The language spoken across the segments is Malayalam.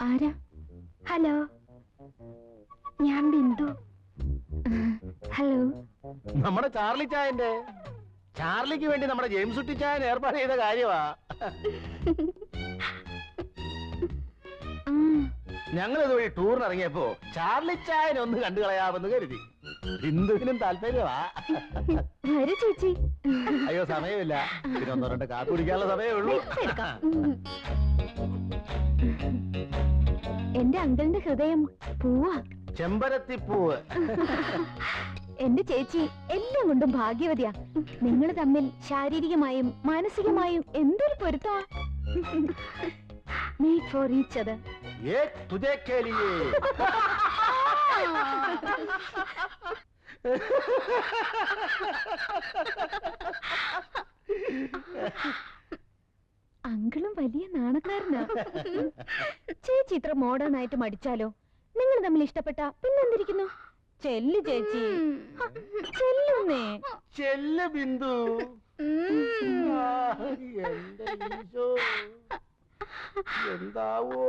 ആരാ? ഹലോ, ഞാൻ ബിന്ദു. ഹലോ. നമ്മുടെ ചാർലി ചായന്റെ. ചാർലിക്ക് വേണ്ടി നമ്മുടെ ജെയിംസ് കുട്ടി ചായൻ ഏർപ്പാട് ചെയ്ത കാര്യമാ. ഞങ്ങൾ ഇതുവഴി ടൂറിന് ഇറങ്ങിയപ്പോ ചാർലി ചായൻ ഒന്ന് കണ്ടു കളയാമെന്ന് കരുതി. ബിന്ദുവിനും താല്പര്യമാ. ചേച്ചി. അയ്യോ, സമയമില്ല. പിന്നെ 1-2 കാപ്പി കുടിക്കാനുള്ള സമയമേ ഉള്ളൂ. എന്റെ അങ്കിളിന്റെ ഹൃദയം പൂവാ. ചെമ്പരത്തിപ്പൂവ്. എന്റെ ചേച്ചി എല്ലാം കൊണ്ടും ഭാഗ്യവതിയാ. നിങ്ങൾ തമ്മിൽ ശാരീരികമായും മാനസികമായും എന്തൊരു പൊരുത്താ. Made for each other. एक तुझे के लिए. അങ്കിളും വലിയ നാണക്കാരനാ. ചേച്ചി ഇത്ര മോഡേൺ ആയിട്ട് മടിച്ചാലോ? നിങ്ങൾ തമ്മിൽ ഇഷ്ടപ്പെട്ട പിന്നെന്തിരിക്കുന്നു? ചെല്ലു ചേച്ചി, ചെല്ലുന്നേ. ചെല്ല് ബിന്ദു. എന്താവോ?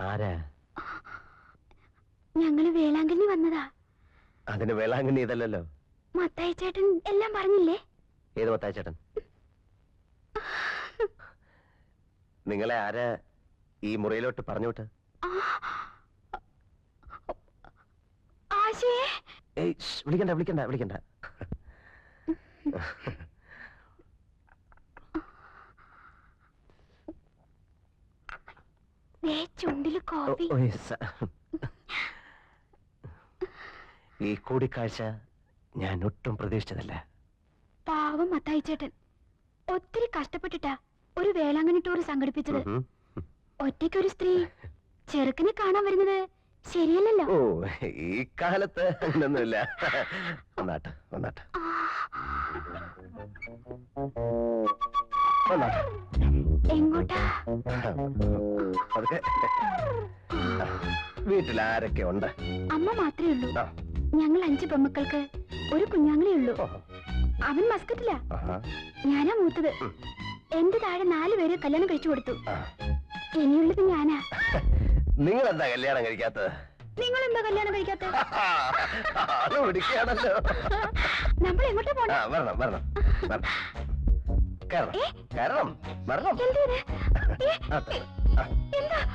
ആരാ? ഞങ്ങള് വേളാങ്കണ്ണി വന്നതാ. അതിന് വേളാങ്കണ്ണി ഇതല്ലല്ലോ. മത്തായി ചേട്ടൻ എല്ലാം പറഞ്ഞില്ലേ? ഏത് മത്തായി ചേട്ടൻ? നിങ്ങളെ ആരാ ഈ മുറിയിലോട്ട് പറഞ്ഞോട്ട്? വിളിക്കണ്ട വിളിക്കണ്ട വിളിക്കണ്ട. ചുണ്ടില് കോഫി. ഈ കൂടിക്കാഴ്ച ഞാൻ ഒട്ടും പ്രതീക്ഷിച്ചതല്ല. പാവം മത്തായി ചേട്ടൻ ഒത്തിരി കഷ്ടപ്പെട്ടിട്ടാ ഒരു വേളാങ്കണ്ണി ടൂർ സംഘടിപ്പിച്ചത്. ഒറ്റയ്ക്കൊരു സ്ത്രീ ചെറുക്കനെ കാണാൻ വരുന്നത് ശരിയല്ലല്ലോ. ഓ, ഈ കാലത്ത് അങ്ങനൊന്നുമില്ല. വന്നാട്ടെ വന്നാട്ടെ. എങ്ങോട്ടാ? അതൊക്കെ വീട്ടിൽ ആരൊക്കെ ഉണ്ട്? അമ്മ മാത്രമേ ഉള്ളൂ. ഞങ്ങൾ 5 പെമ്മക്കൾക്ക് ഒരു കുഞ്ഞാങ്ങളേ ഉള്ളൂ. അവൻ മസ്കറ്റില്ല. ഞാനാ മൂത്തത്. എന്റെ താഴെ 4 പേരെ കല്യാണം കഴിച്ചു കൊടുത്തു. ഇനിയുള്ളത് ഞാനാ. നിങ്ങൾ എന്താ കല്യാണം കഴിക്കാത്തത്? നിങ്ങൾ എന്താ കല്യാണം കഴിക്കാത്തത്? നമ്മൾ എങ്ങോട്ടാ പോണേ? വരണം വരണം വരണം. കേറണം കേറണം വരണം.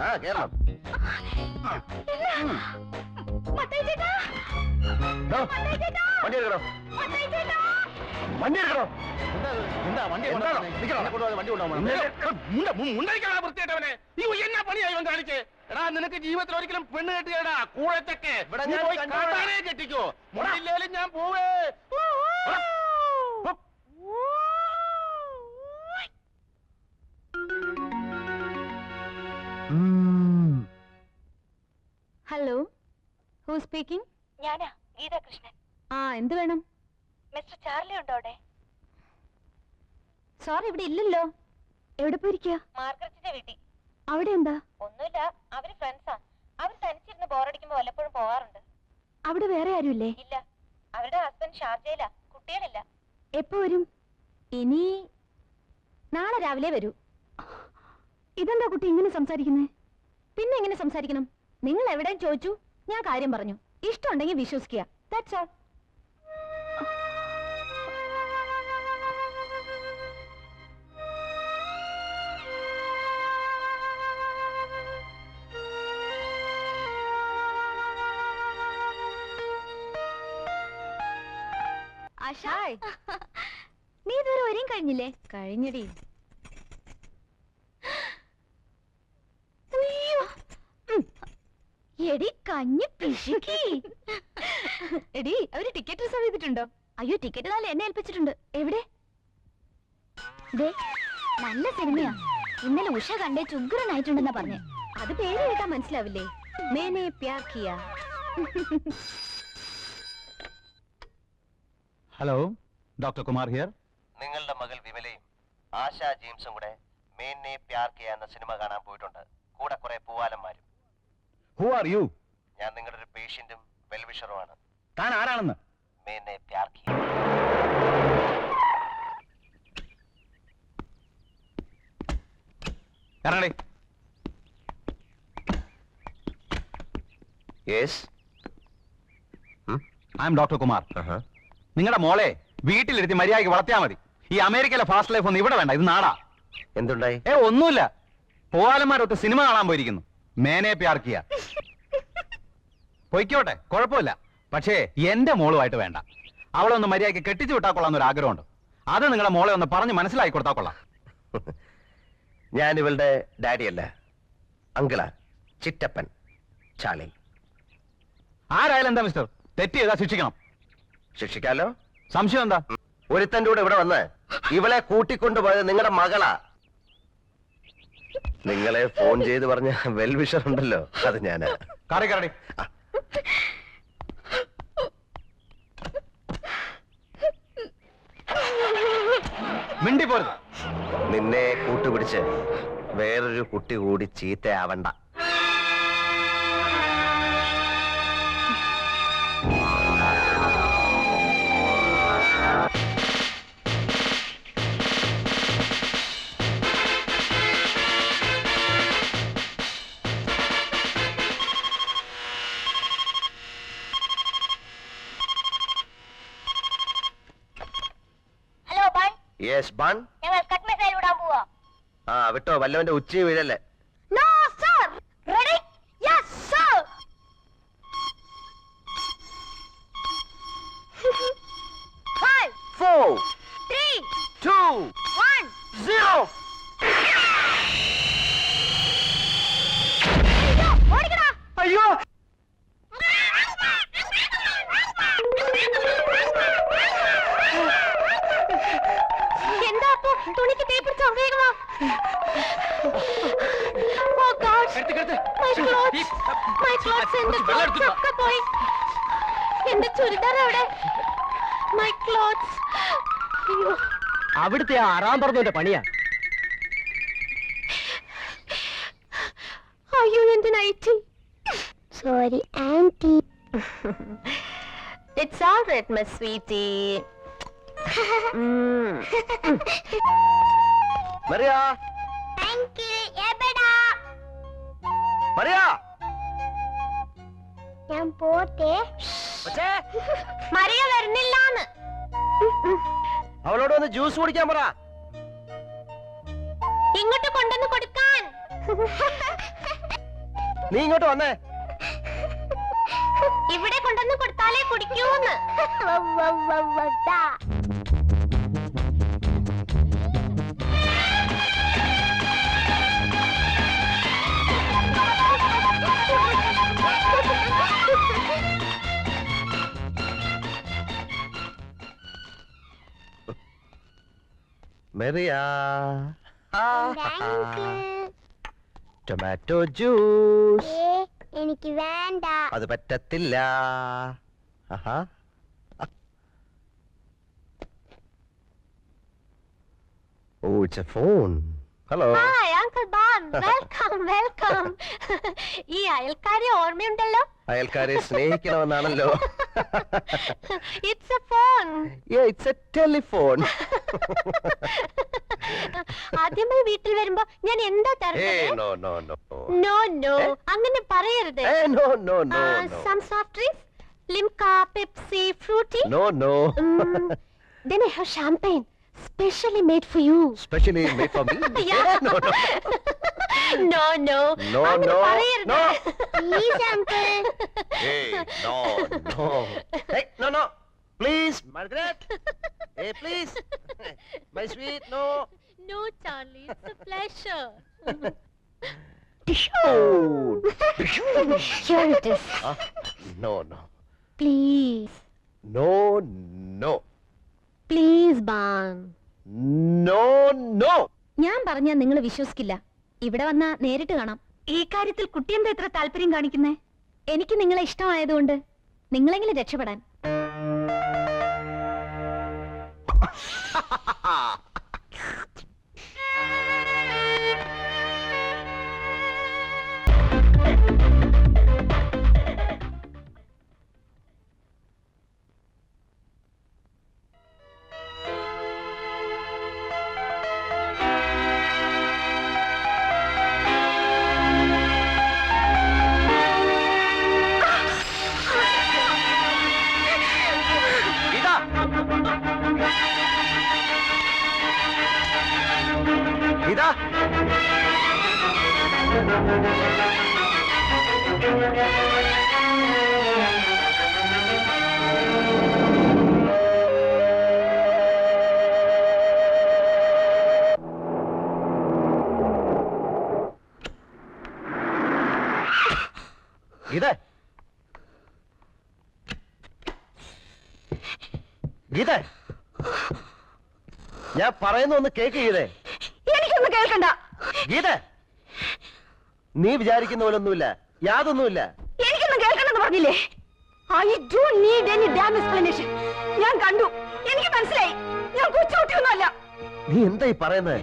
ആ കേറണം. വണ്ടി എടുക്കണോ? വണ്ടി എടുക്കണോ? എന്താ വണ്ടി വൃത്തിയായിട്ടവനെ എന്നാ പണിയായി ഇവൻ കാണിച്ചേ? എടാ, നിനക്ക് ജീവിതത്തിൽ ഒരിക്കലും പെണ്ണ് കെട്ടിയടാ കൂഴത്തൊക്കെ കെട്ടിക്കോ. മുടിയില്ലേലും ഞാൻ പോവേ. Hello, who speaking? ഞാനാ ഗീതാ കൃഷ്ണൻ. എന്ത് വേണം? മിസ്റ്റർ ചാർലി ഉണ്ടോ അവിടെ? സോറി, ഇവിടെ ഇല്ലല്ലോ. എവിടെ പോയിരിക്കുക? മാർഗരറ്റിന്റെ വീട്ടിൽ. അവിടെ എന്താ? ഒന്നുമില്ല, അവര് ഫ്രണ്ട്സാ. അവർ തനിച്ചിരുന്ന് ബോറടിക്കുമ്പോ വല്ലപ്പോഴും പോവാറുണ്ട്. അവിടെ വേറെ ആരുമില്ലേ? ഇല്ല, അവരുടെ ഹസ്ബൻഡ് ഷാർജയിലാ. കുട്ടികളില്ല. എപ്പോ വരും? ഇനി നാളെ രാവിലെ വരൂ. ഇതെന്താ കുട്ടി ഇങ്ങനെ സംസാരിക്കുന്നേ? പിന്നെ എങ്ങനെ സംസാരിക്കണം? നിങ്ങൾ എവിടെയും ചോദിച്ചു, ഞാൻ കാര്യം പറഞ്ഞു. ഇഷ്ടമുണ്ടെങ്കിൽ വിശ്വസിക്കുക. That's all. നീ ഇതുവരെ വരെയും കഴിഞ്ഞില്ലേ? കഴിഞ്ഞടി. എടി കഞ്ഞി പിശുക്കി. എടി, അവര് ടിക്കറ്റ് റിസർവ് ചെയ്തിട്ടുണ്ടോ? അയ്യോ, ടിക്കറ്റ് നാളെ എന്നെ ഏൽപ്പിച്ചിട്ടുണ്ട്. എവിടെ? നല്ല സിനിമയാ. ഇന്നലെ ഉഷ കണ്ടേ ചുഗ്രനായിട്ടുണ്ടെന്നാ പറഞ്ഞേ. അത് പേര് കേട്ടാ മനസ്സിലാവില്ലേ? Maine Pyar Kiya. Hello, doctor Kumar here. നിങ്ങളുടെ മകൾ വിമലയും ആശാ ജെയിംസും കൂടെ മേനെ പ്യാർ കിയ എന്ന സിനിമ കാണാൻ പോയിട്ടുണ്ട്. കൂടെ കുറെ പൂവാലന്മാരും. Who are you? ഞാൻ നിങ്ങളുടെ ഒരു പേഷ്യന്റും വെൽവിഷറുമാണ്. താൻ ആരാണെന്ന്? മേനെ പ്യാർ കിയ. ഇറങ്ങടി. Yes. I am doctor Kumar. നിങ്ങളുടെ മോളെ വീട്ടിലിരുത്തി മര്യാദയ്ക്ക് വളർത്തിയാൽ മതി. ഈ അമേരിക്കയിലെ ഫാസ്റ്റ് ലൈഫ് ഒന്നും ഇവിടെ വേണ്ട. ഇത് നാടാ. എന്തുണ്ടായി? ഒന്നുമില്ല. പോവാലന്മാരൊത്ത് സിനിമ കാണാൻ പോയിരിക്കുന്നു. മേനെ പ്യാർ കിയ. പൊയ്ക്കോട്ടെ, കുഴപ്പമില്ല. പക്ഷേ എന്റെ മോളുമായിട്ട് വേണ്ട. അവളെ ഒന്ന് മര്യാദയ്ക്ക് കെട്ടിച്ചു വിട്ടാൽ കൊള്ളാന്നൊരു ആഗ്രഹമുണ്ട്. അത് നിങ്ങളുടെ മോളെ ഒന്ന് പറഞ്ഞ് മനസ്സിലാക്കി കൊടുത്താൽ കൊള്ളാം. ഞാൻ ഇവളുടെ ഡാഡിയല്ല, അങ്കിളാ. ചിറ്റപ്പൻ ചാളി. ആരായാലും എന്താ മിസ്റ്റർ? തെറ്റ് ചെയ്താൽ ശിക്ഷിക്കണം. ശിക്ഷിക്കാലോ. സംശയം എന്താ? ഒരുത്തൻ്റെ കൂടെ ഇവിടെ വന്ന് ഇവളെ കൂട്ടിക്കൊണ്ടുപോയത് നിങ്ങളുടെ മകളാ. നിങ്ങളെ ഫോൺ ചെയ്ത് പറഞ്ഞ വെൽവിഷർ ഉണ്ടല്ലോ, അത് ഞാന്. കറി കരടി. മിണ്ടി പോരുത്. നിന്നെ കൂട്ടുപിടിച്ച് വേറൊരു കുട്ടി കൂടി ചീത്തയാവണ്ട. Hello Bun, yes Bun. ഞങ്ങൾ കട്ട് മിസൈൽ വിടാൻ പോവാ. ആ വിട്ടോ, വല്ലവന്റെ ഉച്ചി വീഴല്ലേ. No sir. Ready? Yes sir. 5 4 3 2 1 0. ഓടിക്കടാ. അയ്യോ, എന്താ അപ്പോ തുണിക്ക് തേപ്പിടിച്ചോ? വേഗം വാ. Oh gosh. My clothes. My clothes and the clothes ഒക്കെ പോയി. എന്റെ ചുരിദാർ എവിടെ? My clothes. അയ്യോ. അവിടുത്തെ ആറാം പറഞ്ഞോന്റെ പണിയാ. അയ്യോ എന്റെ nightie. Sorry auntie. It's all right my sweetie. Mariya. Thank you. എബടാ. മറിയ. ഞാൻ പോട്ടെ. മറിയ വരുന്നില്ലാന്ന്. അവളോട് ഒന്ന് ജ്യൂസ് കുടിക്കാൻ പറ. ഇങ്ങോട്ട് കൊണ്ടുവന്ന് കൊടുക്കാൻ. നീ ഇങ്ങോട്ട് വന്നേ. ഇവിടെ കൊണ്ടുവന്ന് കൊടുത്താലേ കുടിക്കൂന്ന്. മെറിയ. Tomato juice. എനിക്ക് വേണ്ട. അത് പറ്റത്തില്ല. ആഹാ. Oh it's a phone. Hello. Hi uncle Ban. Welcome welcome. ഈ അയൽക്കാരെ ഓർമ്മയുണ്ടല്ലോ? അയൽക്കാരെ സ്നേഹിക്കണമെന്നാണല്ലോ. It's a phone. It's a telephone. ആദ്യമായി വീട്ടിൽ വരുമ്പോ ഞാൻ എന്താ തരുന്നത്? No no no no no അങ്ങനെ പറയരുത്. No no no some soft drinks, limca, pepsi, fruity. No no. Then I have champagne specially made for you. Specially made for me. Yeah. No no No no. No, അങ്ങനെ no, പറയരുത്. no. Please uncle. Hey, no no. Hey, no no. Please, Margaret. Hey, please. My sweet, no. No Charlie, it's a pleasure. Oh. Here it is. No no. Please. No no. Please Ban. No no. ഞാൻ പറഞ്ഞാ നിങ്ങൾ വിശ്വസിക്കില്ല. ഇവിടെ വന്നാ നേരിട്ട് കാണാം. ഈ കാര്യത്തിൽ കുട്ടി എന്താ ഇത്ര താല്പര്യം കാണിക്കുന്നേ? എനിക്ക് നിങ്ങളെ ഇഷ്ടമായതുകൊണ്ട് നിങ്ങളെങ്കിലും രക്ഷപ്പെടാൻ. ഗീത ഗീത ഗീത ഞാൻ പറയുന്ന ഒന്ന് കേക്ക് ഗീതേ. എനിക്കൊന്നും കേൾക്കണ്ട. ഗീത നീ വിചാരിക്കുന്ന പോലൊന്നുമില്ല, യാതൊന്നുമില്ല. എനിക്കൊന്നും കേൾക്കണമെന്ന് പറഞ്ഞില്ലേ? I don't need any dam explanation. ഞാൻ കണ്ടു, എനിക്ക് മനസ്സിലായി. ഞാൻ കൊച്ചുകുട്ടിയൊന്നുമല്ല. നീ എന്തായി പറയുന്നത്?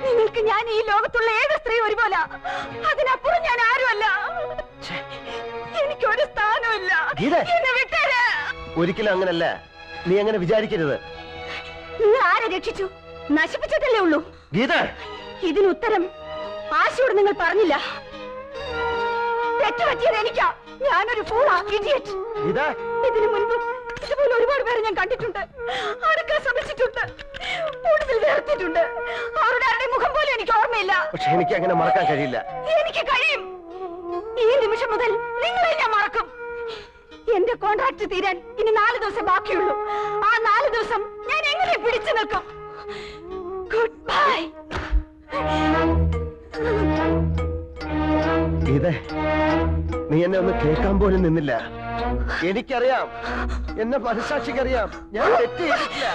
നിങ്ങൾക്ക് ഞാൻ ഈ ലോകത്തുള്ള ഏത് സ്ത്രീ ഒരുപോലെ, അതിനപ്പുറം ഞാൻ ആരുമല്ല. എനിക്കൊരു സ്ഥാനമില്ല. ഗീത. എന്നെ വിട്ടേര്. ഒരിക്കലും അങ്ങനല്ല, നീ അങ്ങനെ വിചാരിക്കരുത്. നിങ്ങൾ ആരെ രക്ഷിച്ചു? നശിപ്പിച്ചിട്ടല്ലേ ഉള്ളൂ. ഗീത ഇതിന് ഉത്തരം ആശയോട് നിങ്ങൾ പറഞ്ഞില്ല. തെറ്റുപറ്റിയത് എനിക്കാ. ഞാനൊരു ഫൂളാ, ഇഡിയറ്റ്. ഗീത ഇതിനു മുൻപ് ഇതുപോലെ ഒരുപാട് പേരെ ഞാൻ കണ്ടിട്ടുണ്ട്, അടുക്കാൻ ശ്രമിച്ചിട്ടുണ്ട്, ഒടുവിൽ വേർത്തിട്ടുണ്ട്. അവരുടെ ആരുടെ മുഖം പോലും എനിക്ക് ഓർമ്മയില്ല. പക്ഷെ എനിക്ക് അങ്ങനെ മറക്കാൻ കഴിയില്ല. എനിക്ക് കഴിയും. ഈ നിമിഷം മുതൽ നിങ്ങളെ ഞാൻ മറക്കും. എന്റെ കോൺട്രാക്ട് തീരാൻ ഇനി 4 ദിവസം ബാക്കിയുള്ളൂ. ആ 4 ദിവസം ഞാൻ എങ്ങനെ പിടിച്ചു നിൽക്കും? Good bye. ഗീത നീ എന്നെ ഒന്ന് കേൾക്കാൻ പോലും നിന്നില്ല. എനിക്കറിയാം, എന്നെ മനസ്സാക്ഷിക്കറിയാം, ഞാൻ തെറ്റ് ചെയ്തിട്ടില്ല.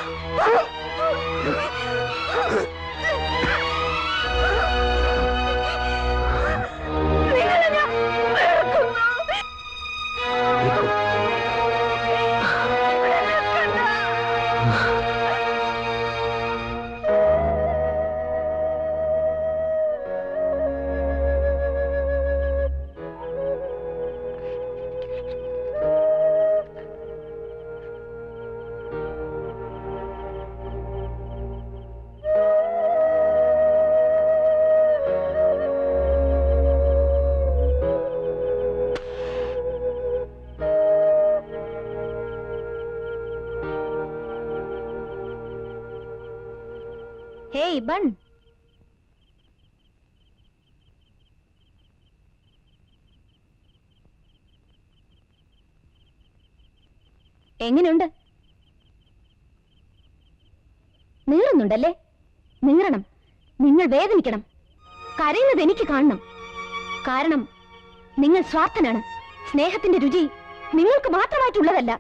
നിങ്ങളെ ഞാൻ വെറുക്കുന്നു. ഹേയ് ബൺ, എങ്ങനെയുണ്ട്? നീറുന്നുണ്ടല്ലേ? നീറണം. നിങ്ങൾ വേദനിക്കണം. കരയുന്നത് എനിക്ക് കാണണം. കാരണം നിങ്ങൾ സ്വാർത്ഥനാണ്. സ്നേഹത്തിന്റെ രുചി നിങ്ങൾക്ക് മാത്രമായിട്ടുള്ളതല്ല.